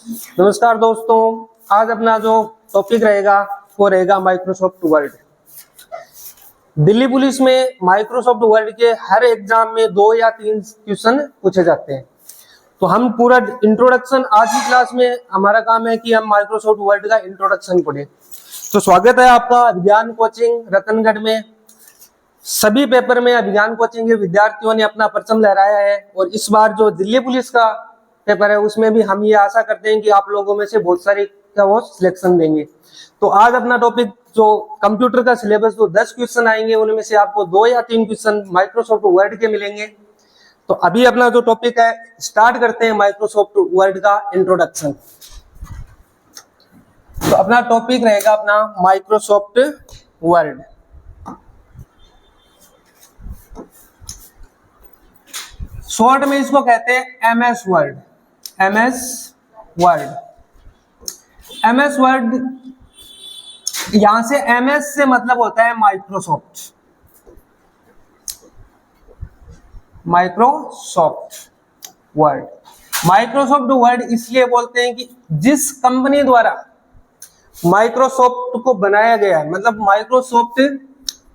नमस्कार दोस्तों, आज अपना जो टॉपिक रहेगा वो रहेगा माइक्रोसॉफ्ट वर्ड। दिल्ली पुलिस में माइक्रोसॉफ्ट वर्ड के हर एग्जाम में 2 या 3 क्वेश्चन पूछे जाते हैं। तो हम पूरा इंट्रोडक्शन आज की क्लास में हमारा काम है कि हम माइक्रोसॉफ्ट वर्ड का इंट्रोडक्शन पढ़ें। तो स्वागत है आपका विज्ञान कोचिंग रतनगढ़ में। सभी पेपर में विज्ञान कोचिंग के विद्यार्थियों ने अपना परचम लहराया है और इस बार जो दिल्ली पुलिस का पेपर है उसमें भी हम ये आशा करते हैं कि आप लोगों में से बहुत सारे का वो सिलेक्शन देंगे। तो आज अपना टॉपिक जो कंप्यूटर का सिलेबस जो 10 क्वेश्चन आएंगे उनमें से आपको 2 या 3 क्वेश्चन माइक्रोसॉफ्ट वर्ड के मिलेंगे। तो अभी अपना जो टॉपिक है स्टार्ट करते हैं माइक्रोसॉफ्ट वर्ड का इंट्रोडक्शन। तो अपना टॉपिक रहेगा अपना माइक्रोसॉफ्ट वर्ड। शॉर्ट में इसको कहते हैं एमएस वर्ड। एमएस वर्ड यहां से एमएस से मतलब होता है माइक्रोसॉफ्ट वर्ड। माइक्रोसॉफ्ट वर्ड इसलिए बोलते हैं कि जिस कंपनी द्वारा माइक्रोसॉफ्ट को बनाया गया है, मतलब Microsoft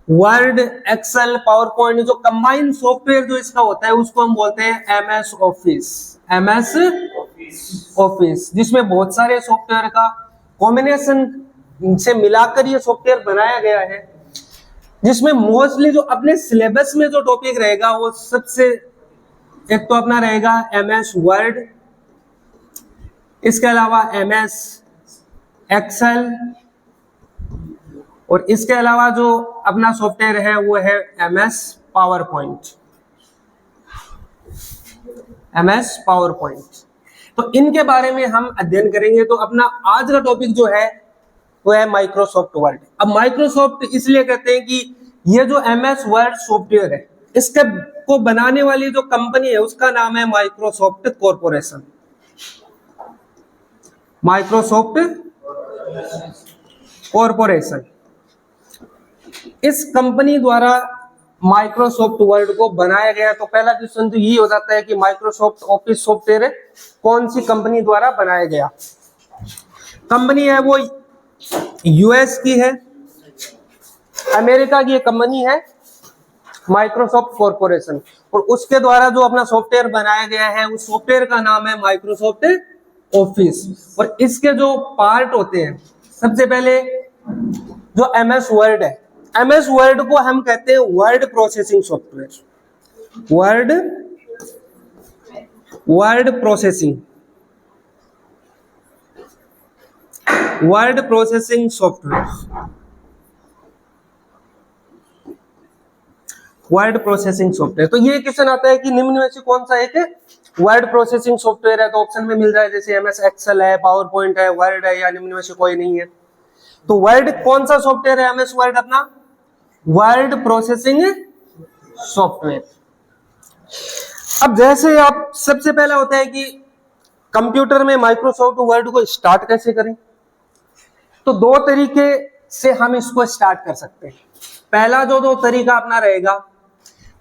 Word, Excel, PowerPoint जो कंबाइंड सॉफ्टवेयर जो इसका होता है उसको हम बोलते हैं एमएस ऑफिस, जिसमें बहुत सारे सॉफ्टवेयर का कॉम्बिनेशन से मिलाकर ये सॉफ्टवेयर बनाया गया है। जिसमें मोस्टली जो अपने सिलेबस में जो टॉपिक रहेगा वो सबसे एक तो अपना रहेगा एमएस वर्ड, इसके अलावा एमएस एक्सेल, और इसके अलावा जो अपना सॉफ्टवेयर है वो है एमएस पावर पॉइंट। तो इनके बारे में हम अध्ययन करेंगे। तो अपना आज का टॉपिक जो है वो है माइक्रोसॉफ्ट वर्ड। अब माइक्रोसॉफ्ट इसलिए कहते हैं कि ये जो एमएस वर्ड सॉफ्टवेयर है इसके को बनाने वाली जो कंपनी है उसका नाम है माइक्रोसॉफ्ट कॉर्पोरेशन। इस कंपनी द्वारा माइक्रोसॉफ्ट वर्ड को बनाया गया। तो पहला क्वेश्चन तो यही हो जाता है कि माइक्रोसॉफ्ट ऑफिस सॉफ्टवेयर कौन सी कंपनी द्वारा बनाया गया। कंपनी है वो यूएस की है, अमेरिका की एक कंपनी है माइक्रोसॉफ्ट कॉर्पोरेशन, और उसके द्वारा जो अपना सॉफ्टवेयर बनाया गया है उस सॉफ्टवेयर का नाम है माइक्रोसॉफ्ट ऑफिस। और इसके जो पार्ट होते हैं, सबसे पहले जो एमएस वर्ड है, एमएस वर्ड को हम कहते हैं word processing software. Word processing software. तो ये क्वेश्चन आता है कि निम्न में से कौन सा एक वर्ड प्रोसेसिंग सॉफ्टवेयर है। तो ऑप्शन में मिल जाए जैसे एमएस एक्सेल है, पावर पॉइंट है, वर्ड है, या निम्न में से कोई नहीं है। तो वर्ड कौन सा सॉफ्टवेयर है? एमएस वर्ड अपना वर्ड प्रोसेसिंग सॉफ्टवेयर। अब जैसे आप सबसे पहला होता है कि कंप्यूटर में माइक्रोसॉफ्ट वर्ड को स्टार्ट कैसे करें। तो 2 तरीके से हम इसको स्टार्ट कर सकते हैं। पहला जो तरीका अपना रहेगा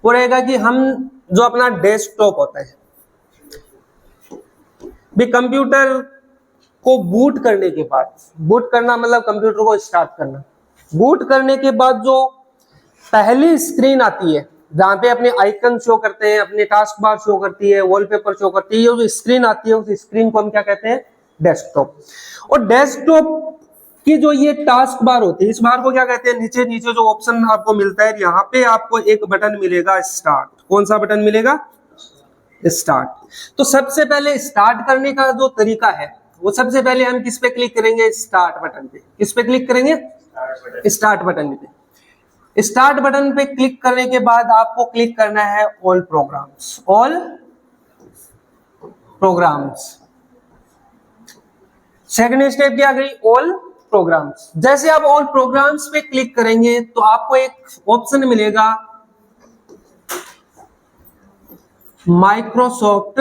वो रहेगा कि हम जो अपना डेस्कटॉप होता है, भी कंप्यूटर को बूट करने के बाद, बूट करना मतलब कंप्यूटर को स्टार्ट करना, बूट करने के बाद जो पहली स्क्रीन आती है जहां पे अपने आइकन शो करते हैं, अपने टास्क बार शो करती है, वॉलपेपर शो करती है, ये जो स्क्रीन आती है उस स्क्रीन को हम क्या कहते हैं? डेस्कटॉप। और डेस्कटॉप की जो ये टास्क बार होती है, इस बार को क्या कहते हैं? नीचे जो ऑप्शन आपको मिलता है यहाँ पे आपको एक बटन मिलेगा स्टार्ट। कौन सा बटन मिलेगा? स्टार्ट। तो सबसे पहले स्टार्ट करने का जो तरीका है वो सबसे पहले हम किस पे क्लिक करेंगे? स्टार्ट बटन पे। किस पे क्लिक करेंगे? स्टार्ट बटन पे। स्टार्ट बटन पे क्लिक करने के बाद आपको क्लिक करना है ऑल प्रोग्राम्स। सेकंड स्टेप क्या गई? All programmes. जैसे आप ऑल प्रोग्राम्स पे क्लिक करेंगे तो आपको एक ऑप्शन मिलेगा माइक्रोसॉफ्ट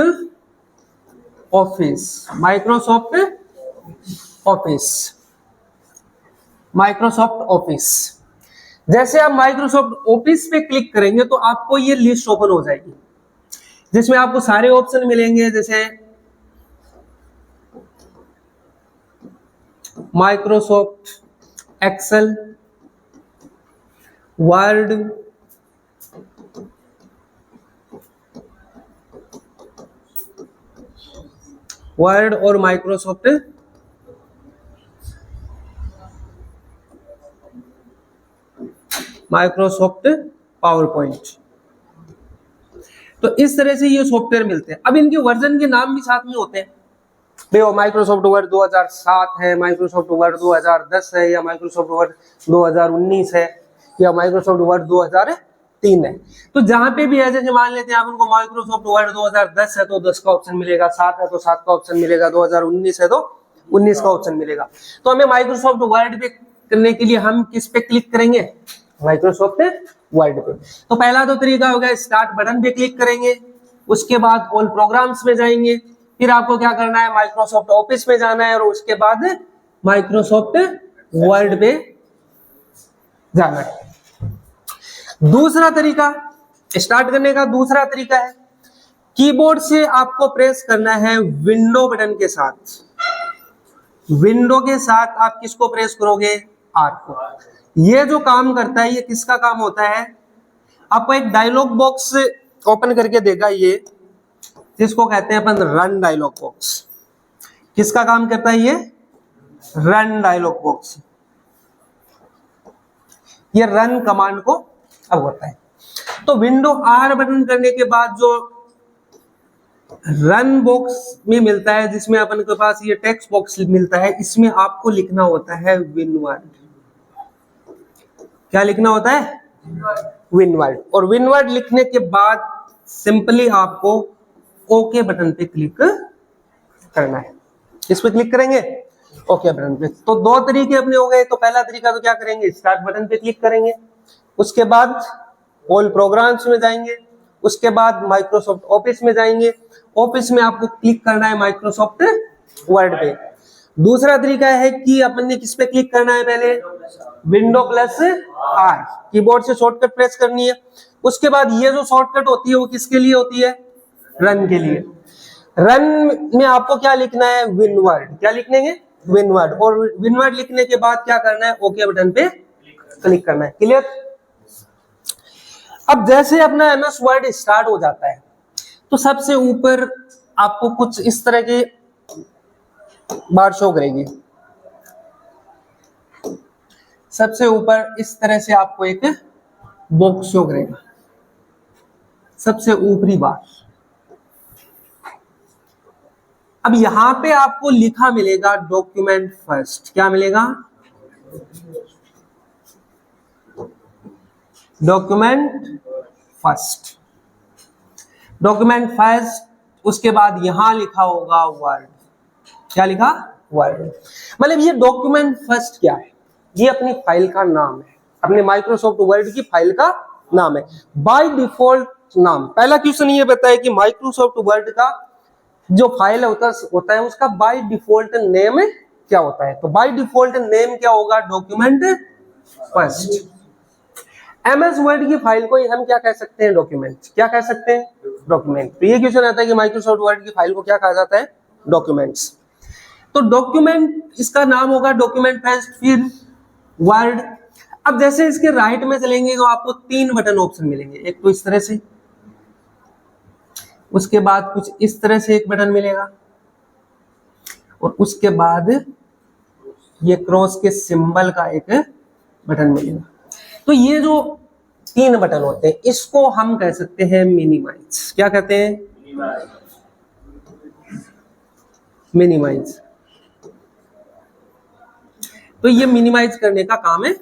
ऑफिस। जैसे आप माइक्रोसॉफ्ट ऑफिस पे क्लिक करेंगे तो आपको ये लिस्ट ओपन हो जाएगी जिसमें आपको सारे ऑप्शन मिलेंगे, जैसे माइक्रोसॉफ्ट एक्सेल, वर्ड, और माइक्रोसॉफ्ट पावर पॉइंट। तो इस तरह से ये सॉफ्टवेयर मिलते हैं। अब इनके वर्जन के नाम भी साथ में होते हैं। देखो माइक्रोसॉफ्ट वर्ड 2007 है, माइक्रोसॉफ्ट वर्ड 2010 है, या माइक्रोसॉफ्ट वर्ड 2019 है, या माइक्रोसॉफ्ट वर्ड 2003 है। तो जहां पे भी है, जैसे मान लेते हैं आप उनको माइक्रोसॉफ्ट वर्ड 2010 है तो 10 का ऑप्शन मिलेगा, 7 है तो 7 का ऑप्शन मिलेगा, 2019 है तो 19 का ऑप्शन मिलेगा। तो हमें माइक्रोसॉफ्ट वर्ड पे करने के लिए हम किस पे क्लिक करेंगे? माइक्रोसॉफ्ट वर्ड पे। तो पहला तो तरीका हो गया, स्टार्ट बटन पे क्लिक करेंगे, उसके बाद ऑल प्रोग्राम्स में जाएंगे, फिर आपको क्या करना है, माइक्रोसॉफ्ट ऑफिस में जाना है, और उसके बाद माइक्रोसॉफ्ट वर्ड पे जाना है। दूसरा तरीका स्टार्ट करने का दूसरा तरीका है, कीबोर्ड से आपको प्रेस करना है विंडो बटन के साथ। विंडो के साथ आप किसको प्रेस करोगे? आर को। ये जो काम करता है, ये किसका काम होता है? आपको एक डायलॉग बॉक्स ओपन करके देगा, ये जिसको कहते हैं अपन रन डायलॉग बॉक्स। किसका काम करता है ये? Run dialogue box. ये रन कमांड को अब होता है। तो विंडो आर बटन करने के बाद जो रन बॉक्स में मिलता है, जिसमें अपन के पास ये टेक्स्ट बॉक्स मिलता है, इसमें आपको लिखना होता है विनवर्ड। क्या लिखना होता है? विनवर्ड। और विनवर्ड लिखने के बाद सिंपली आपको ओके बटन पे क्लिक करना है। इस पे क्लिक करेंगे ओके बटन पे। तो दो तरीके अपने हो गए। तो पहला तरीका तो क्या करेंगे, स्टार्ट बटन पे क्लिक करेंगे, उसके बाद ऑल प्रोग्राम्स में जाएंगे, उसके बाद माइक्रोसॉफ्ट ऑफिस में जाएंगे। ऑफिस में आपको क्लिक करना है माइक्रोसॉफ्ट वर्ड पे। दूसरा तरीका है कि अपन ने किस पे क्लिक करना है, पहले विंडो प्लस आर, कीबोर्ड से शॉर्टकट प्रेस करनी है। उसके बाद ये जो शॉर्टकट होती है वो किसके लिए होती है? रन के लिए। रन में आपको क्या लिखना है? विनवर्ड। क्या लिखेंगे? विनवर्ड। और विनवर्ड लिखने के बाद क्या करना है? ओके बटन पे क्लिक करना है। क्लियर? अब जैसे अपना एमएस वर्ड स्टार्ट हो जाता है तो सबसे ऊपर आपको कुछ इस तरह की बार शो करेगी। सबसे ऊपर इस तरह से आपको एक बॉक्स शो करेगा, सबसे ऊपरी बार। अब यहां पे आपको लिखा मिलेगा डॉक्यूमेंट फर्स्ट। क्या मिलेगा? Document first. Document first. उसके बाद यहां लिखा होगा वर्ड। क्या लिखा? वर्ड। मतलब ये डॉक्यूमेंट फर्स्ट क्या है? ये अपनी फाइल का नाम है, अपने माइक्रोसॉफ्ट वर्ड की फाइल का नाम है, बाय डिफॉल्ट नाम। पहला क्वेश्चन ये बताया कि माइक्रोसॉफ्ट वर्ड का जो फाइल होता है उसका बाय डिफॉल्ट नेम क्या होता है? तो बाय डिफॉल्ट नेम क्या होगा? Document first. एमएस वर्ड की फाइल को हम क्या कह सकते हैं? डॉक्यूमेंट। क्या कह सकते हैं? डॉक्यूमेंट। तो ये क्वेश्चन आता है कि माइक्रोसॉफ्ट वर्ड की फाइल को क्या कहा जाता है? डॉक्यूमेंट्स। तो डॉक्यूमेंट इसका नाम होगा डॉक्यूमेंट फर्स्ट, फिर वर्ड। अब जैसे इसके राइट में चलेंगे तो आपको 3 बटन ऑप्शन मिलेंगे। एक तो इस तरह से, उसके बाद कुछ इस तरह से एक बटन मिलेगा, और उसके बाद ये क्रॉस के सिंबल का एक बटन मिलेगा। तो ये जो 3 बटन होते हैं इसको हम कह सकते हैं मिनिमाइज। क्या कहते हैं? मिनिमाइज। तो ये मिनिमाइज करने का काम है,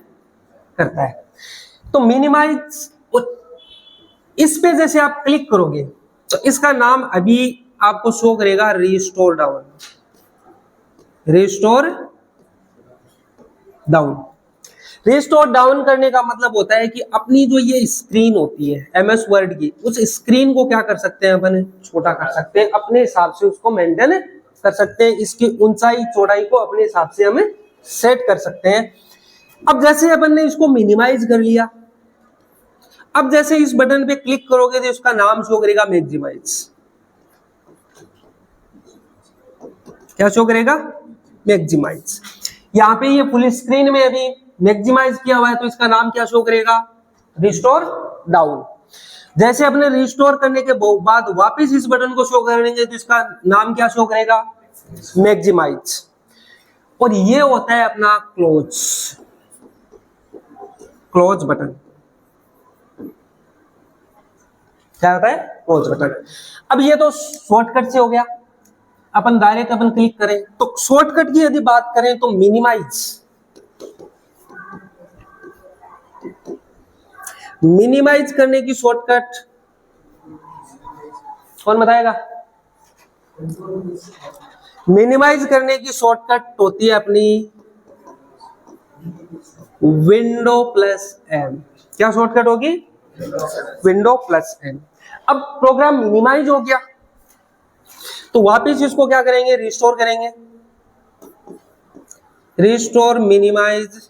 करता है। तो मिनिमाइज, इस पे जैसे आप क्लिक करोगे तो इसका नाम अभी आपको शो करेगा restore down. Restore down. Restore down करने का मतलब होता है कि अपनी जो ये स्क्रीन होती है एमएस वर्ड की, उस स्क्रीन को क्या कर सकते हैं अपन? छोटा कर सकते हैं, अपने हिसाब से उसको मेंटेन कर सकते हैं। इसकी ऊंचाई चौड़ाई को अपने हिसाब से हमें सेट कर सकते हैं। अब जैसे अपन ने इसको मिनिमाइज कर लिया, अब जैसे इस बटन पे क्लिक करोगे तो उसका नाम शो करेगा मैक्सिमाइज। क्या शो करेगा? मैक्सिमाइज। यहाँ पे ये फुल स्क्रीन में अभी मैक्सिमाइज किया हुआ है, तो इसका नाम क्या शो करेगा, रिस्टोर डाउन। जैसे अपने रिस्टोर करने के बाद वापस इस बटन को शो करेंगे तो इसका नाम क्या शो करेगा, मैक्सिमाइज। और ये होता है अपना क्लोज, क्लोज बटन। क्या होता है, क्लोज बटन। अब ये तो शॉर्टकट से हो गया, अपन डायरेक्ट अपन क्लिक करें तो शॉर्टकट की यदि बात करें तो मिनिमाइज, मिनिमाइज करने की शॉर्टकट कौन बताएगा, मिनिमाइज करने की शॉर्टकट होती है अपनी विंडो प्लस एम। क्या शॉर्टकट होगी, विंडो प्लस एम। अब प्रोग्राम मिनिमाइज हो गया तो वापस इसको क्या करेंगे, रिस्टोर करेंगे, रिस्टोर मिनिमाइज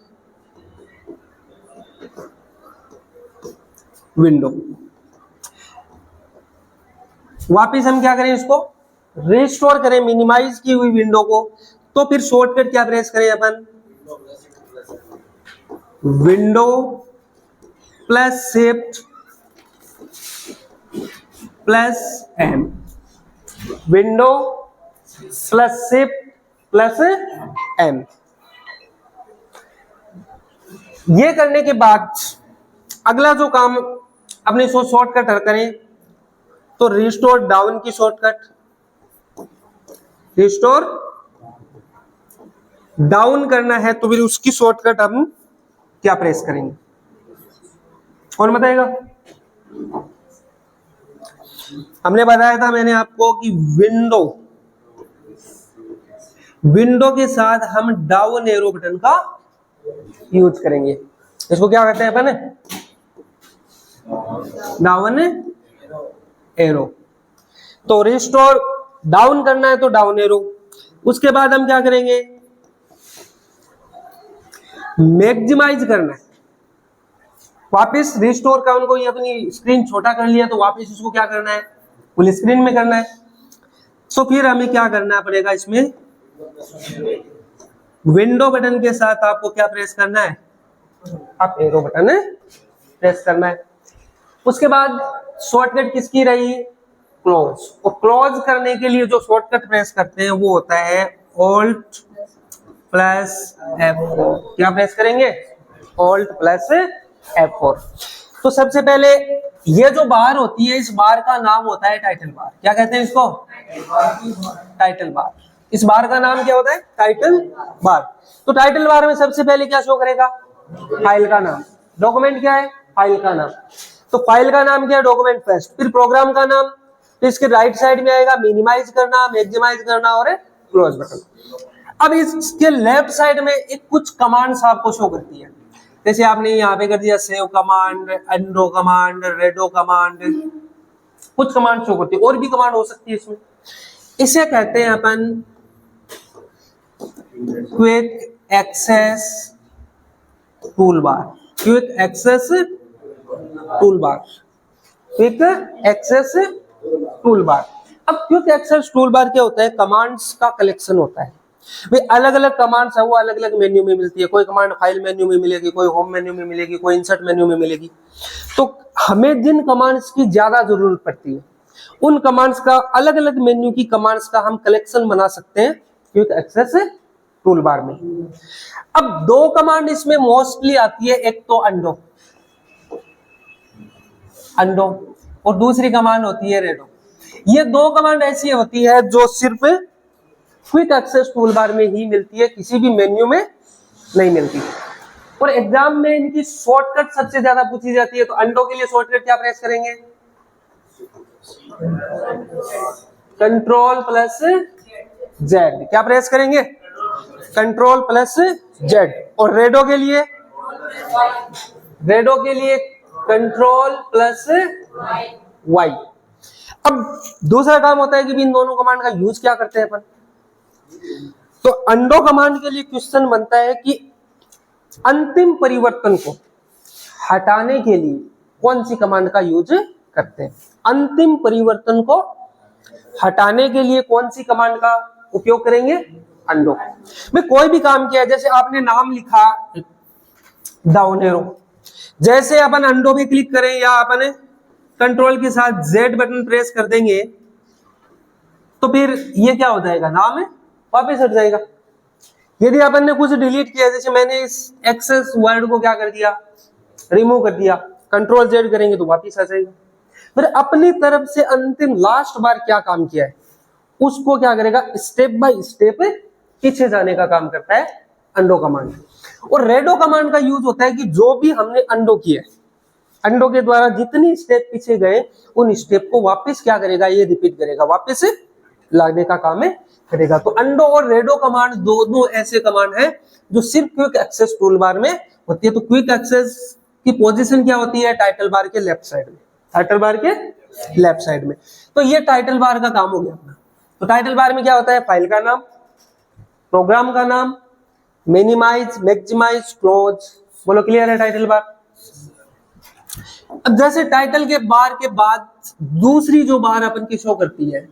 विंडो। वापिस हम क्या करें, इसको रिस्टोर करें मिनिमाइज की हुई विंडो को, तो फिर शॉर्टकट क्या प्रेस करें अपन, window plus shift plus M, window plus shift plus M. ये करने के बाद अगला जो काम अपने शॉर्टकट करें तो रिस्टोर डाउन की शॉर्टकट, रिस्टोर डाउन करना है तो फिर उसकी शॉर्टकट हम क्या प्रेस करेंगे, कौन बताएगा। हमने बताया था मैंने आपको कि विंडो, विंडो के साथ हम डाउन एरो बटन का यूज करेंगे। इसको क्या कहते हैं अपन, डाउन एरो। तो रिस्टोर डाउन करना है तो डाउन एरो। उसके बाद हम क्या करेंगे, मैक्सिमाइज करना है। वापस रिस्टोर का उनको ये अपनी स्क्रीन छोटा कर लिया तो वापस इसको क्या करना है, फुल स्क्रीन में करना है। तो फिर हमें क्या करना पड़ेगा, इसमें विंडो बटन के साथ आपको क्या प्रेस करना है, आप एरो बटन प्रेस करना है। उसके बाद शॉर्टकट किसकी रही, क्लोज। और क्लोज करने के लिए जो शॉर्टकट प्रेस करते हैं वो होता है ऑल्ट प्लस F4। क्या प्रेस करेंगे, ऑल्ट प्लस F4। तो सबसे पहले ये जो बार होती है, इस बार का नाम होता है टाइटल बार। क्या कहते हैं इसको, टाइटल बार। इस बार का नाम क्या होता है, टाइटल बार। तो टाइटल बार में सबसे पहले क्या शो करेगा, फाइल का नाम। डॉक्यूमेंट क्या है, फाइल का नाम। तो फाइल का नाम क्या है, डॉक्यूमेंट फर्स्ट, फिर प्रोग्राम का नाम, फिर इसके राइट साइड में आएगा मिनिमाइज करना, मैक्सिमाइज करना और क्लोज बटन। अब इसके लेफ्ट साइड में एक कुछ कमांड्स आपको शो करती है, जैसे आपने यहाँ पे कर दिया save command, endo command, redo command, कुछ कमांड शो करती है। और भी कमांड हो सकती है इसमें। इसे कहते हैं अपन quick access toolbar, quick access toolbar, quick access toolbar. अब क्विक एक्सेस टूल बार क्या होता है, कमांड्स का कलेक्शन होता है। भाई अलग अलग कमांड्स है वो अलग अलग मेन्यू में मिलती है। कोई कमांड फाइल मेन्यू में मिलेगी, कोई होम मेन्यू में मिलेगी, कोई इंसर्ट मेन्यू में मिलेगी। तो हमें जिन कमांड्स की ज्यादा जरूरत पड़ती है उन कमांड्स का, अलग अलग मेन्यू की कमांड्स का हम कलेक्शन बना सकते हैं क्विक एक्सेस टूल बार में। अब दो कमांड इसमें मोस्टली आती है, एक तो अंडो, अंडो, और दूसरी कमांड होती है रेडो। ये दो कमांड ऐसी होती है जो सिर्फ क्विक एक्सेस टूल बार में ही मिलती है, किसी भी मेन्यू में नहीं मिलती। और एग्जाम में इनकी शॉर्टकट सबसे ज्यादा पूछी जाती है। तो अंडो के लिए शॉर्टकट क्या प्रेस करेंगे, कंट्रोल प्लस जेड। क्या प्रेस करेंगे, कंट्रोल प्लस जेड। और रेडो के लिए, रेडो के लिए कंट्रोल प्लस वाई। अब दूसरा काम होता है कि इन दोनों कमांड का यूज क्या करते हैं अपन। तो अंडो कमांड के लिए क्वेश्चन बनता है कि अंतिम परिवर्तन को हटाने के लिए कौन सी कमांड का यूज करते हैं। अंतिम परिवर्तन को हटाने के लिए कौन सी कमांड का उपयोग करेंगे, अंडों। मैं कोई भी काम किया, जैसे आपने नाम लिखा डाउन एरो, जैसे अपन अंडों पे क्लिक करें या अपन कंट्रोल के साथ Z बटन प्रेस कर देंगे तो फिर ये क्या हो जाएगा, नाम वापस हट जाएगा। यदि अपन ने कुछ डिलीट किया, जैसे मैंने इस एक्सेस वर्ड को क्या कर दिया, रिमूव कर दिया, कंट्रोल Z करेंगे तो वापस आ जाएगा। फिर अपनी तरफ से अंतिम लास्ट बार क्या काम किया है उसको क्या करेगा, स्टेप बाय स्टेप पीछे जाने का काम करता है अंडो कमांड। और रेडो कमांड का यूज होता है कि जो भी हमने अंडो किया, अंडो के द्वारा जितनी स्टेप पीछे गए उन स्टेप को वापस क्या करेगा, ये रिपीट करेगा, वापस लाने का काम है करेगा। तो अंडो और रेडो कमांड दोनों ऐसे कमांड है जो सिर्फ क्विक एक्सेस टूल बार में होती है। तो क्विक एक्सेस की पोजीशन क्या होती है, टाइटल बार के लेफ्ट साइड में, टाइटल बार के लेफ्ट साइड में। तो ये टाइटल बार का काम हो गया अपना। तो टाइटल बार में क्या होता है, फाइल का नाम, प्रोग्राम का नाम, मिनिमाइज, मैक्सिमाइज, क्लोज। बोलो क्लियर है टाइटल बार। अब जैसे टाइटल के बार के बाद दूसरी जो बार अपन की शो करती है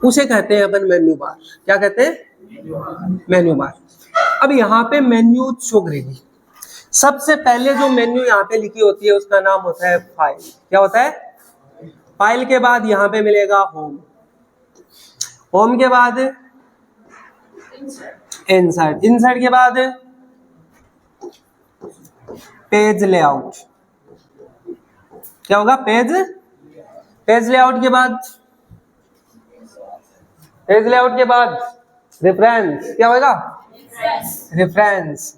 उसे कहते हैं अपन मेन्यू बार। क्या कहते हैं, मेन्यू बार। अब यहाँ पे मेन्यू शो करेगी। सबसे पहले जो मेन्यू यहाँ पे लिखी होती है उसका नाम होता है फाइल। क्या होता है, फाइल के बाद यहाँ पे मिलेगा होम, होम के बाद इंसर्ट, इंसर्ट के बाद पेज लेआउट। क्या होगा, पेज, पेज लेआउट के बाद, पेज लेआउट के बाद रेफरेंस। क्या होगा, रेफरेंस।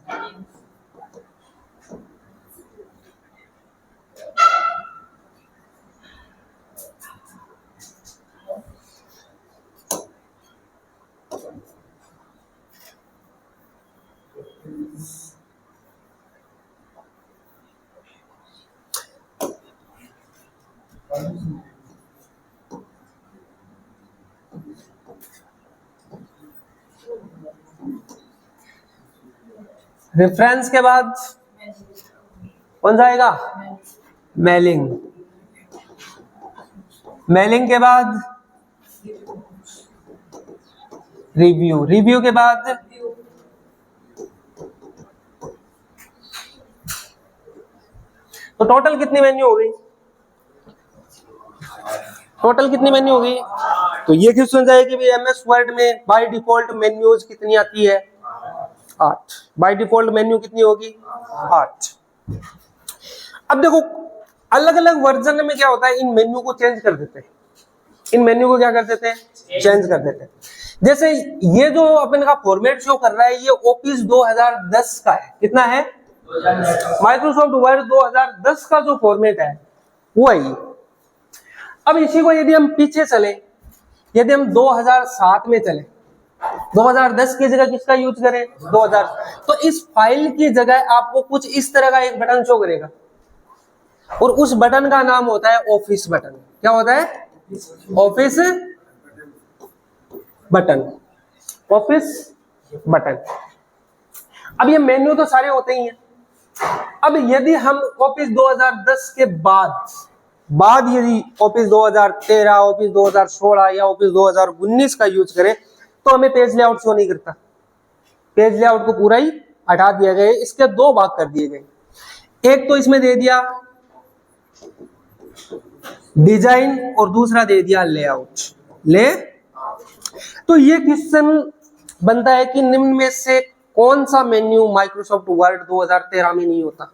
रेफरेंस के बाद कौन सा आएगा, मेलिंग, मेलिंग के बाद रिव्यू, रिव्यू के बाद तो टोटल कितनी मेन्यू हो गई, टोटल कितनी मेन्यू हो गई। तो ये क्वेश्चन जाए कि एमएस वर्ड में बाय डिफॉल्ट मेन्यूज कितनी आती है, 8। बाय डिफॉल्ट मेन्यू कितनी होगी, 8। अब देखो अलग अलग वर्जन में क्या होता है, इन मेन्यू को चेंज कर देते हैं, इन मेन्यू को क्या कर देते हैं, चेंज कर देते हैं। जैसे ये जो अपन का फॉर्मेट शो कर रहा है ये ऑफिस 2010 का है। कितना है, माइक्रोसॉफ्ट वर्ड 2010 का जो फॉर्मेट है वो है। अब इसी को यदि हम पीछे चले, यदि हम 2007 में चले, 2010 की जगह किसका यूज करें, 2000, तो इस फाइल की जगह आपको कुछ इस तरह का एक बटन शो करेगा और उस बटन का नाम होता है ऑफिस बटन। क्या होता है, ऑफिस बटन, ऑफिस बटन। अब ये मेन्यू तो सारे होते ही हैं। अब यदि हम ऑफिस 2010 के बाद यदि ऑफिस 2013, ऑफिस 2016 या ऑफिस 2019 का यूज करें तो हमें पेज लेआउट शो नहीं करता। पेज लेआउट को पूरा ही हटा दिया गया। इसके दो भाग कर दिए गए, एक तो इसमें दे दिया डिजाइन और दूसरा दे दिया लेआउट। ले तो ये क्वेश्चन बनता है कि निम्न में से कौन सा मेन्यू माइक्रोसॉफ्ट वर्ड 2013 में नहीं होता,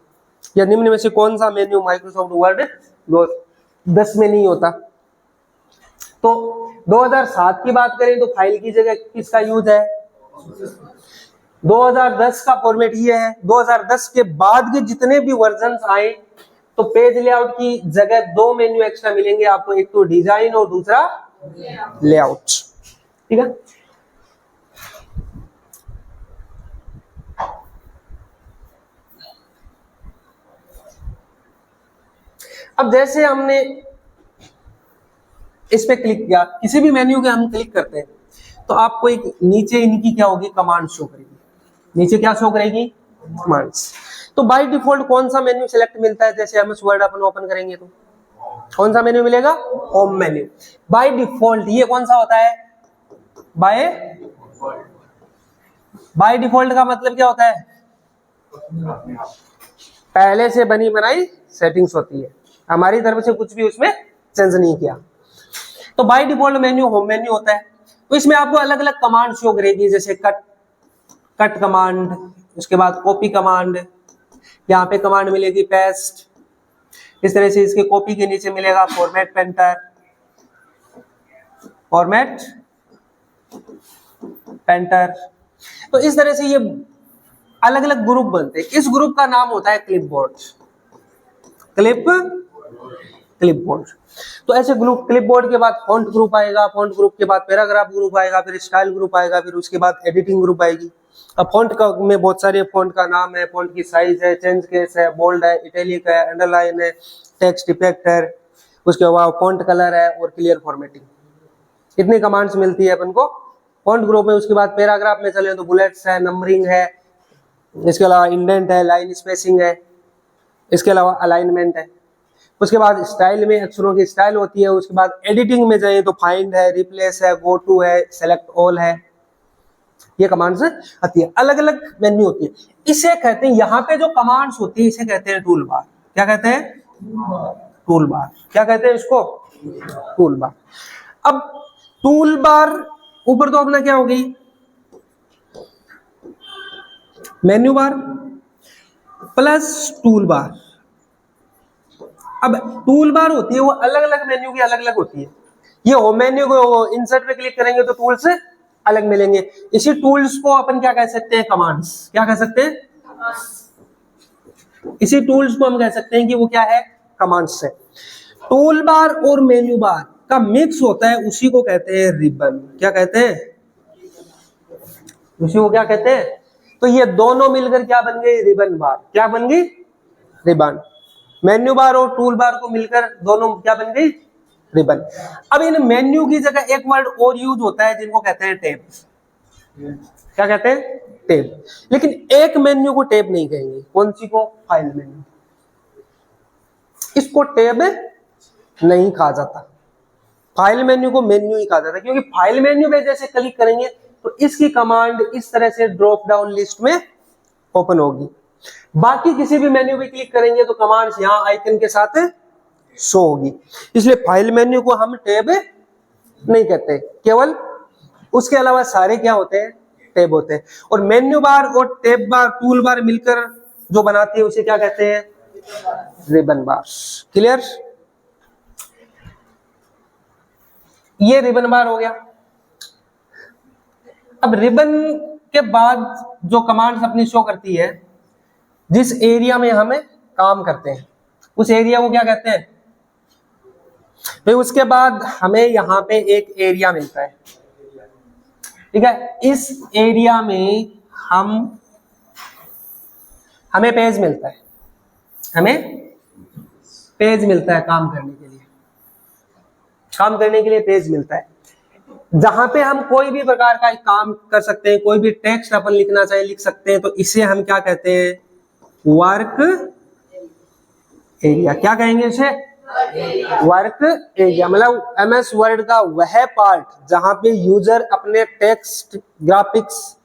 या निम्न में से कौन सा मेन्यू माइक्रोसॉफ्ट वर्ड 2010 में नहीं होता। तो 2007 की बात करें तो फाइल की जगह किसका यूज है, 2010 का फॉर्मेट ये है। 2010 के बाद के जितने भी वर्जन आए तो पेज लेआउट की जगह दो मेन्यू एक्स्ट्रा मिलेंगे आपको, एक तो डिजाइन और दूसरा लेआउट। ठीक है, अब जैसे हमने इस पे क्लिक किया, किसी भी मेन्यू के हम क्लिक करते हैं तो आपको एक नीचे इनकी क्या होगी, कमांड शो करेगी। नीचे क्या शो करेगी, कमांड्स। तो बाय डिफॉल्ट कौन सा मेन्यू सिलेक्ट मिलता है, जैसे एमएस वर्ड अपन ओपन करेंगे तो कौन सा मेन्यू मिलेगा, होम मेन्यू। बाय डिफॉल्ट ये कौन सा होता है, बाय बाय डिफॉल्ट का मतलब क्या होता है? पहले से बनी बनाई सेटिंग्स होती है, हमारी तरफ से कुछ भी उसमें चेंज नहीं किया। तो by default menu home menu होता है। तो इसमें आपको अलग अलग कमांड शो करेगी, जैसे कट कमांड, उसके बाद कॉपी कमांड, यहाँ पे कमांड मिलेगी पेस्ट, इस तरह से इसके कॉपी के नीचे मिलेगा फॉर्मेट पेंटर, फॉर्मेट पेंटर। तो इस तरह से ये अलग अलग ग्रुप बनते हैं। इस ग्रुप का नाम होता है क्लिपबोर्ड, क्लिपबोर्ड। तो ऐसे ग्रुप, क्लिपबोर्ड के बाद फॉन्ट ग्रुप आएगा, फॉन्ट ग्रुप के बाद पैराग्राफ ग्रुप आएगा, फिर स्टाइल ग्रुप आएगा, फिर उसके बाद एडिटिंग ग्रुप आएगी। अब फॉन्ट का में बहुत सारे फॉन्ट का नाम है, फॉन्ट की साइज है, चेंज केस है, बोल्ड है, इटैलिक है, अंडरलाइन है, टेक्स्ट इफेक्ट है, उसके बाद फॉन्ट कलर है और क्लियर फॉर्मेटिंग। इतनी कमांड्स मिलती है अपन को फॉन्ट ग्रुप में। उसके बाद पैराग्राफ में चले तो बुलेट्स है, नंबरिंग है, इसके अलावा इंडेंट है, लाइन स्पेसिंग है, इसके अलावा अलाइनमेंट है। उसके बाद स्टाइल में अक्षरों की स्टाइल होती है। उसके बाद एडिटिंग में जाए तो फाइंड है, रिप्लेस है, गो टू है, सेलेक्ट ऑल है, ये कमांड्स आती है। अलग अलग मेन्यू होती है। इसे कहते हैं, यहाँ पे जो कमांड्स होती है इसे कहते हैं टूल बार। क्या कहते हैं? Tool bar. क्या कहते हैं इसको? Tool bar. अब टूल बार ऊपर तो अपना क्या हो गई? Menu bar plus tool bar. अब टूल बार होती है वो अलग अलग मेन्यू की अलग अलग होती है। ये होम मेन्यू को इंसर्ट पे क्लिक करेंगे तो टूल्स अलग मिलेंगे। इसी टूल्स को अपन क्या कह सकते हैं? कमांड्स। क्या कह सकते हैं? इसी टूल्स को हम कह सकते हैं कि वो क्या है? कमांड्स है। टूल बार और मेन्यू बार का मिक्स होता है, उसी को कहते हैं रिबन। क्या कहते हैं? उसी को क्या कहते हैं? तो ये दोनों मिलकर क्या बन गई? रिबन बार। क्या बन गई? रिबन। मेन्यू बार और टूल बार को मिलकर दोनों क्या बन गई? रिबन। अब इन मेन्यू की जगह एक वर्ड और यूज होता है जिनको कहते हैं टैब। क्या कहते हैं? टैब। लेकिन एक मेन्यू को टैब नहीं कहेंगे। कौन सी को? File menu. इसको टैब नहीं कहा जाता, फाइल मेन्यू को मेन्यू ही कहा जाता है। क्योंकि फाइल मेन्यू पे जैसे क्लिक करेंगे तो इसकी कमांड इस तरह से ड्रॉप डाउन लिस्ट में ओपन होगी। बाकी किसी भी मेन्यू पे क्लिक करेंगे तो कमांड्स यहां आइकन के साथ शो होगी। इसलिए फाइल मेन्यू को हम टैब नहीं कहते, केवल उसके अलावा सारे क्या होते हैं? टैब होते हैं। और मेन्यू बार और टैब बार, टूल बार मिलकर जो बनाती है उसे क्या कहते हैं? रिबन बार। क्लियर? ये रिबन बार हो गया। अब रिबन के बाद जो कमांड्स अपनी शो करती है, जिस एरिया में हमें काम करते हैं उस एरिया को क्या कहते हैं? फिर उसके बाद हमें यहाँ पे एक एरिया मिलता है, ठीक है। इस एरिया में हमें पेज मिलता है, हमें पेज मिलता है काम करने के लिए, काम करने के लिए पेज मिलता है, जहां पे हम कोई भी प्रकार का काम कर सकते हैं। कोई भी टेक्स्ट अपन लिखना चाहे लिख सकते हैं। तो इसे हम क्या कहते हैं? Work area. क्या कहेंगे इसे? Work area. मतलब एमएस वर्ड का वह पार्ट जहां पे यूजर अपने टेक्स्ट ग्राफिक्स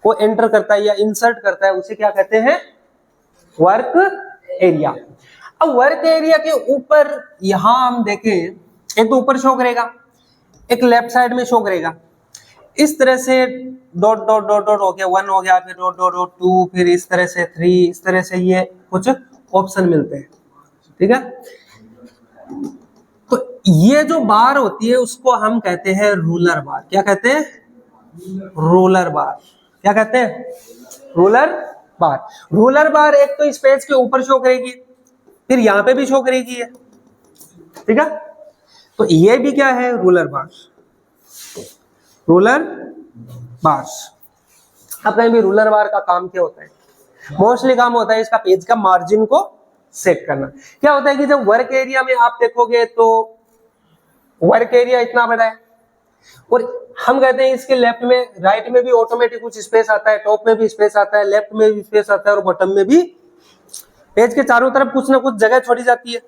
को एंटर करता है या इंसर्ट करता है, उसे क्या कहते हैं? Work area. अब वर्क एरिया के ऊपर यहां हम देखें, एक तो ऊपर शो करेगा, एक लेफ्ट साइड में शो करेगा। इस तरह से डॉट डॉट डॉट डॉट हो गया, 1 हो गया, फिर डॉट डॉट डॉट 2, फिर इस तरह से 3, इस तरह से ये कुछ ऑप्शन मिलते हैं, ठीक है। तो ये जो बार होती है उसको हम कहते हैं रूलर बार। क्या कहते हैं? रूलर बार। क्या कहते हैं? रूलर बार। रूलर बार एक तो इस पेज के ऊपर शो करेगी, फिर यहां पे भी शो करेगी है, ठीक है। तो ये भी क्या है? रूलर बार। रूलर बार। अब कहीं भी रूलर बार का काम क्या होता है? मोस्टली काम होता है इसका पेज का मार्जिन को सेट करना। क्या होता है कि जब वर्क एरिया में आप देखोगे तो वर्क एरिया इतना बड़ा है और हम कहते हैं इसके लेफ्ट में, राइट में भी ऑटोमेटिक कुछ स्पेस आता है, टॉप में भी स्पेस आता है, लेफ्ट में भी स्पेस आता है और बॉटम में भी। पेज के चारों तरफ कुछ ना कुछ जगह छोड़ी जाती है।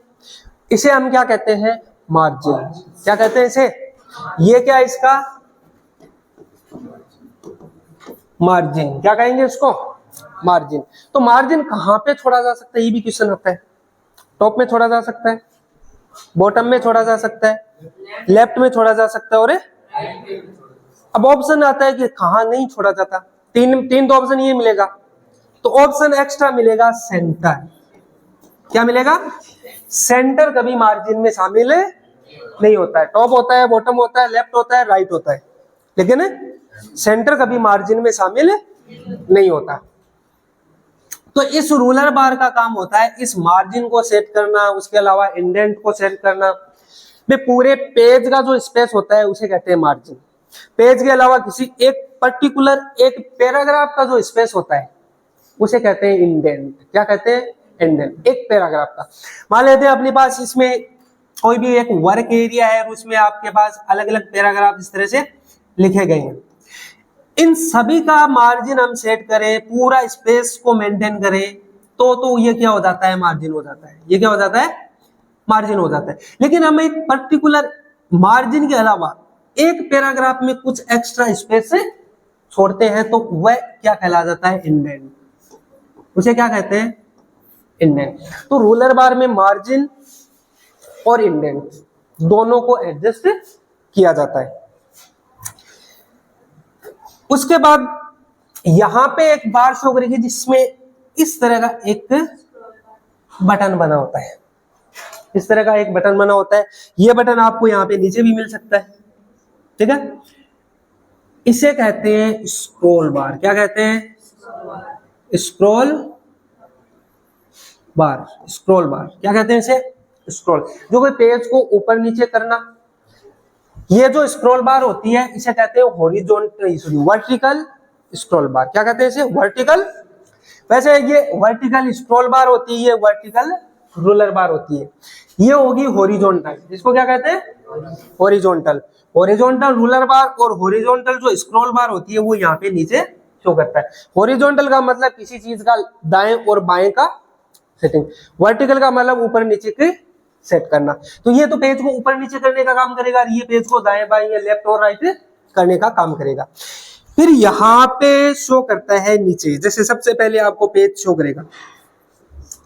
इसे हम क्या कहते हैं? मार्जिन। क्या कहते हैं इसे? ये क्या इसका मार्जिन, क्या कहेंगे इसको, मार्जिन। तो मार्जिन कहाँ पे छोड़ा जा सकता है, ये भी क्वेश्चन आता है। टॉप में छोड़ा जा सकता है, बॉटम में छोड़ा जा सकता है, लेफ्ट में छोड़ा जा सकता है, और अब ऑप्शन आता है कि कहाँ नहीं छोड़ा जाता। तीन तो ऑप्शन ये मिलेगा, तो ऑप्शन एक्स्ट्रा मिलेगा सेंटर। क्या मिलेगा, सेंटर कभी मार्जिन में शामिल नहीं होता है। टॉप होता है, बॉटम होता है, लेफ्ट होता है, राइट होता है, लेकिन सेंटर कभी मार्जिन में शामिल नहीं होता। तो इस रूलर बार का काम होता है इस मार्जिन को सेट करना, उसके अलावा इंडेंट को सेट करना। में पूरे पेज का जो स्पेस होता है उसे कहते हैं मार्जिन। पेज के अलावा किसी एक पर्टिकुलर एक पैराग्राफ का जो स्पेस होता है उसे कहते हैं इंडेंट। क्या कहते हैं, इंडेंट। एक पैराग्राफ का, मान लेते हैं अपने पास इसमें कोई भी एक वर्क एरिया है, उसमें आपके पास अलग अलग पैराग्राफ इस तरह से लिखे गए हैं। इन सभी का मार्जिन हम सेट करें, पूरा स्पेस को मेंटेन करें, तो ये क्या हो जाता है, मार्जिन हो जाता है। ये क्या हो जाता है, मार्जिन हो जाता है। लेकिन हम एक पर्टिकुलर मार्जिन के अलावा एक पैराग्राफ में कुछ एक्स्ट्रा स्पेस छोड़ते हैं तो वह क्या कहला जाता है, इंडेंट। उसे क्या कहते हैं, इंडेंट। तो रूलर बार में मार्जिन और इंडेंट दोनों को एडजस्ट किया जाता है। उसके बाद यहां पे एक बार शो करेगी जिसमें इस तरह का एक बटन बना होता है। इस तरह का एक बटन बना होता है। यह बटन आपको यहां पे नीचे भी मिल सकता है, ठीक है। इसे कहते हैं स्क्रॉल बार। क्या कहते हैं, स्क्रॉल बार। स्क्रॉल बार क्या कहते हैं इसे, स्क्रॉल। जो कोई पेज को ऊपर नीचे करना, ये जो स्क्रॉल बार होती है इसे कहते हैं हॉरिजॉन्टल, वर्टिकल स्क्रॉल बार। क्या कहते हैं इसे, वर्टिकल। वैसे ये वर्टिकल स्क्रॉल बार होती है, ये वर्टिकल रूलर बार होती है। ये होगी हॉरिजॉन्टल, जिसको क्या कहते हैं, हॉरिजॉन्टल। हॉरिजॉन्टल रूलर बार और हॉरिजॉन्टल जो स्क्रॉल बार होती है वो यहाँ पे नीचे शो करता है। हॉरिजॉन्टल का मतलब किसी चीज का दाएं और बाएं का सेटिंग, वर्टिकल का मतलब ऊपर नीचे के सेट करना। तो ये तो पेज को ऊपर नीचे करने का काम करेगा, ये पेज को दाएं बाएं या लेफ्ट और राइट करने का काम करेगा। फिर यहाँ पे शो करता है नीचे, जैसे सबसे पहले आपको पेज शो करेगा,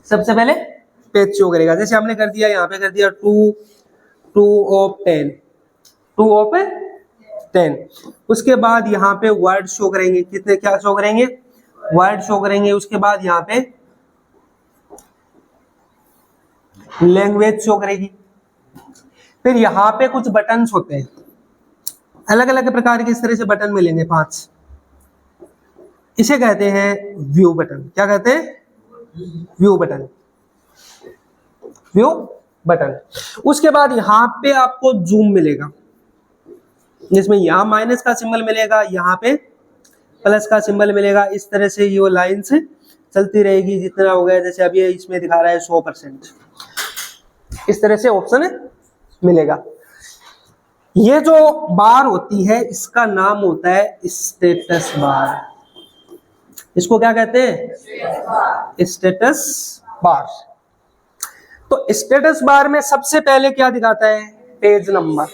सबसे पहले पेज शो करेगा। जैसे हमने कर दिया, यहाँ पे कर दिया 2 of 10, 2 of 10। उसके बाद यहाँ पे वर्ड शो करेंगे, कितने, क्या शो करेंगे, वर्ड शो करेंगे। उसके बाद यहाँ पे लैंग्वेज शो करेगी। फिर यहाँ पे कुछ बटन्स होते हैं, अलग अलग प्रकार के इस तरह से बटन मिलेंगे 5। इसे कहते हैं व्यू बटन। क्या कहते हैं, व्यू बटन, व्यू बटन। उसके बाद यहाँ पे आपको जूम मिलेगा, जिसमें यहाँ माइनस का सिंबल मिलेगा, यहाँ पे प्लस का सिंबल मिलेगा। इस तरह से ये लाइन से चलती रहेगी जितना हो गया। जैसे अभी इसमें दिखा रहा है 100%, इस तरह से ऑप्शन मिलेगा। ये जो बार होती है इसका नाम होता है स्टेटस बार। इसको क्या कहते हैं, स्टेटस बार। तो स्टेटस बार में सबसे पहले क्या दिखाता है, पेज नंबर।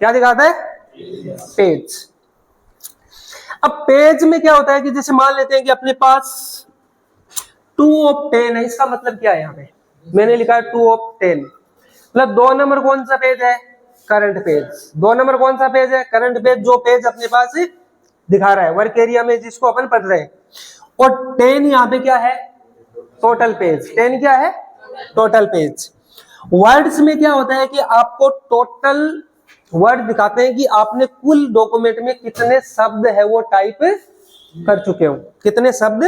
क्या दिखाता है, पेज। अब पेज में क्या होता है कि जैसे मान लेते हैं कि अपने पास 2 of 10 है। इसका मतलब क्या है, यहाँ पे मैंने लिखा है 2 of 10, मतलब 2 नंबर कौन सा पेज है, करंट पेज। 2 नंबर कौन सा पेज है, करंट पेज, जो पेज अपने पास दिखा रहा है वर्क एरिया में जिसको अपन पढ़ रहे हैं। और 10 यहाँ पे क्या है, टोटल पेज। 10 क्या है, टोटल पेज। वर्ड्स में क्या होता है कि आपको टोटल वर्ड दिखाते हैं कि आपने कुल डॉक्यूमेंट में कितने शब्द है वो टाइप कर चुके हो, कितने शब्द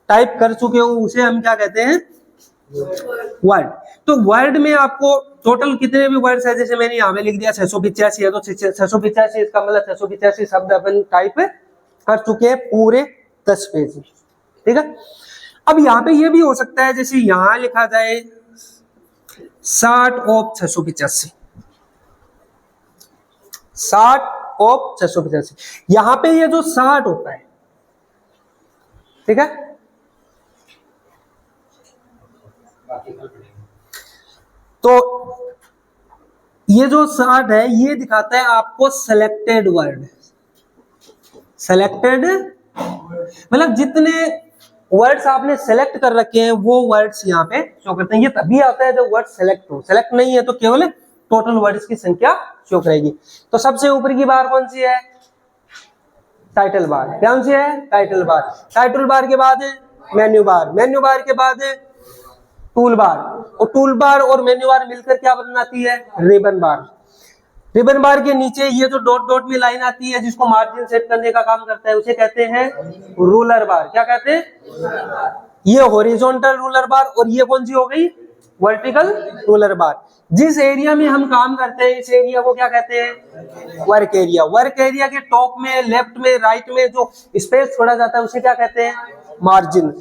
टाइप कर चुके हो, उसे हम क्या कहते हैं, वर्ड। तो वर्ड में आपको टोटल कितने भी वर्ड्स है, जैसे मैंने यहाँ पे लिख दिया 685 है, तो 685 इसका मतलब 685 शब्द अपन टाइप कर चुके हैं पूरे 10 पेज में, ठीक है। अब यहाँ पे ये भी हो सकता है, जैसे यहाँ लिखा जाए 60 of 685, 60 of 685। यहाँ पे ये जो 60 होता है, ठीक है, तो ये जो 60 है ये दिखाता है आपको सेलेक्टेड वर्ड, सेलेक्टेड मतलब जितने वर्ड्स आपने सेलेक्ट कर रखे हैं वो वर्ड्स यहाँ पे शो करते हैं। ये तभी आता है जब वर्ड सेलेक्ट हो, सेलेक्ट नहीं है तो केवल टोटल वर्ड्स की संख्या शो करेगी। तो सबसे ऊपर की बार कौन सी है? Title bar. कौन सी है? Title bar. टाइटल बार के बाद है मेन्यू बार, मेन्यू बार के बाद है टूल बार, और टूल बार और मेन्यू बार मिलकर क्या बनाती है? रिबन बार। रिबन बार के नीचे ये जो डॉट डॉट में लाइन आती है जिसको मार्जिन सेट करने का काम करता है उसे कहते हैं रूलर बार। क्या कहते हैं? ये हॉरिजॉन्टल रूलर बार, और ये कौन सी हो गई? वर्टिकल रूलर बार। जिस एरिया में हम काम करते हैं इस एरिया को क्या कहते हैं? Work area. वर्क एरिया के टॉप में, लेफ्ट में, राइट में जो स्पेस छोड़ा जाता है उसे क्या कहते हैं? मार्जिन।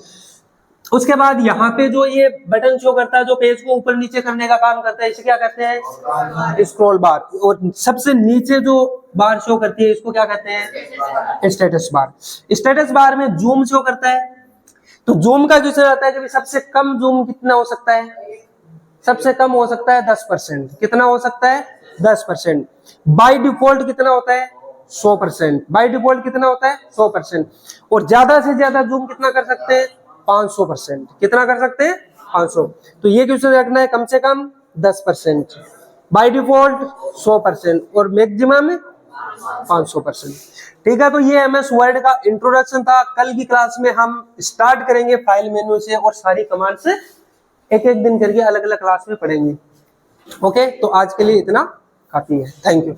उसके बाद यहाँ पे जो ये बटन शो करता है जो पेज को ऊपर नीचे करने का काम करता है इसे क्या कहते हैं? स्क्रॉल बार। और सबसे नीचे जो बार शो करती है इसको क्या कहते हैं? Status bar. स्टेटस बार में जूम शो करता है। तो जूम का क्वेश्चन आता है कि सबसे कम जूम कितना हो सकता है? सबसे कम हो सकता है 10%। कितना हो सकता है? 10%। बाय डिफॉल्ट कितना होता है? 100%। बाय डिफॉल्ट कितना होता है? 100%। और ज्यादा से ज्यादा जूम कितना कर सकते हैं? 500%। कितना कर सकते हैं? 500। तो ये क्वेश्चन रखना है कम से कम 10%, बाय डिफॉल्ट 100% और मैक्सिमम 500%। ठीक है, तो ये एमएस वर्ड का इंट्रोडक्शन था। कल की क्लास में हम स्टार्ट करेंगे फाइल मेन्यू से और सारी कमांड से एक एक दिन करके अलग अलग क्लास में पढ़ेंगे। ओके, तो आज के लिए इतना काफी है। Thank you.